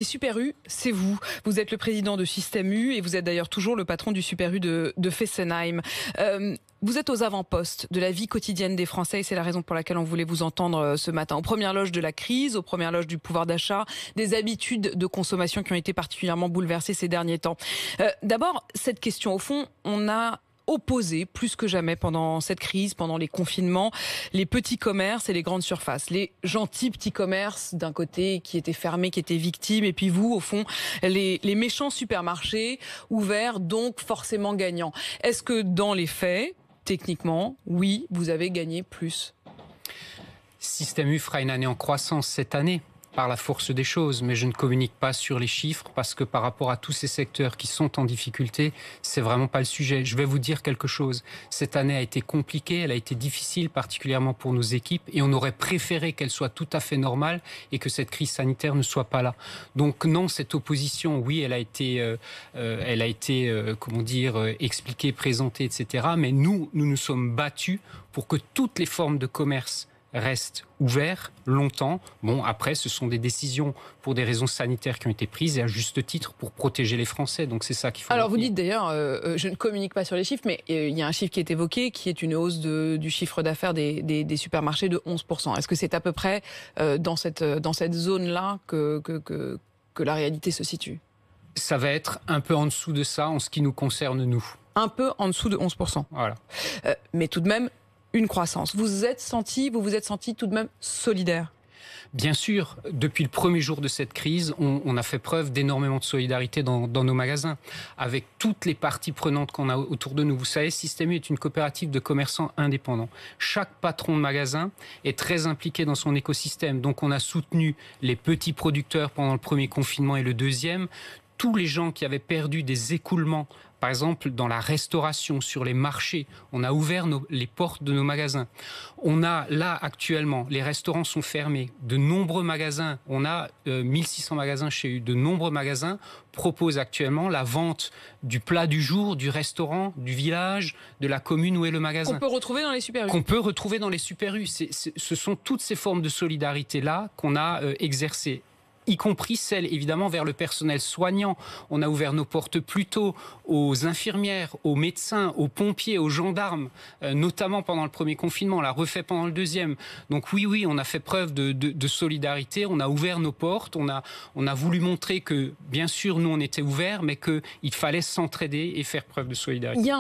Super U, c'est vous. Vous êtes le président de Système U et vous êtes d'ailleurs toujours le patron du Super U de Fessenheim. Vous êtes aux avant-postes de la vie quotidienne des Français et c'est la raison pour laquelle on voulait vous entendre ce matin. Aux premières loges de la crise, aux premières loges du pouvoir d'achat, des habitudes de consommation qui ont été particulièrement bouleversées ces derniers temps. D'abord, cette question, au fond, on a opposé plus que jamais pendant cette crise, pendant les confinements, les petits commerces et les grandes surfaces. Les gentils petits commerces, d'un côté, qui étaient fermés, qui étaient victimes, et puis vous, au fond, les méchants supermarchés ouverts, donc forcément gagnants. Est-ce que dans les faits, techniquement, oui, vous avez gagné plus? Système U fera une année en croissance cette année, par la force des choses, mais je ne communique pas sur les chiffres parce que par rapport à tous ces secteurs qui sont en difficulté, c'est vraiment pas le sujet. Je vais vous dire quelque chose. Cette année a été compliquée, elle a été difficile, particulièrement pour nos équipes, et on aurait préféré qu'elle soit tout à fait normale et que cette crise sanitaire ne soit pas là. Donc non, cette opposition, oui, elle a été, expliquée, présentée, etc. Mais nous nous sommes battus pour que toutes les formes de commerce reste ouvert longtemps. Bon, après, ce sont des décisions pour des raisons sanitaires qui ont été prises et à juste titre pour protéger les Français. Donc, c'est ça qu'il faut Alors, retenir. vous dites d'ailleurs, je ne communique pas sur les chiffres, mais il y a un chiffre qui est évoqué, qui est une hausse du chiffre d'affaires des supermarchés de 11%. Est-ce que c'est à peu près dans cette zone-là que la réalité se situe? Ça va être un peu en dessous de ça en ce qui nous concerne, nous. Un peu en dessous de 11%. Voilà. Mais tout de même, une croissance. Vous vous êtes senti tout de même solidaire? Bien sûr, depuis le premier jour de cette crise, on a fait preuve d'énormément de solidarité dans nos magasins, avec toutes les parties prenantes qu'on a autour de nous. Vous savez, Système U est une coopérative de commerçants indépendants. Chaque patron de magasin est très impliqué dans son écosystème. Donc on a soutenu les petits producteurs pendant le premier confinement et le deuxième. Tous les gens qui avaient perdu des écoulements, par exemple dans la restauration, sur les marchés, on a ouvert les portes de nos magasins. On a là actuellement, les restaurants sont fermés, de nombreux magasins, on a 1600 magasins chez eux, de nombreux magasins proposent actuellement la vente du plat du jour, du restaurant, du village, de la commune où est le magasin. Qu'on peut retrouver dans les Super U. Qu'on peut retrouver dans les Super U. Ce sont toutes ces formes de solidarité-là qu'on a exercées, y compris celles, évidemment, vers le personnel soignant. On a ouvert nos portes plus tôt aux infirmières, aux médecins, aux pompiers, aux gendarmes, notamment pendant le premier confinement, on l'a refait pendant le deuxième. Donc oui, on a fait preuve de solidarité, on a ouvert nos portes, on a voulu montrer que, bien sûr, nous, on était ouverts, mais qu'il fallait s'entraider et faire preuve de solidarité.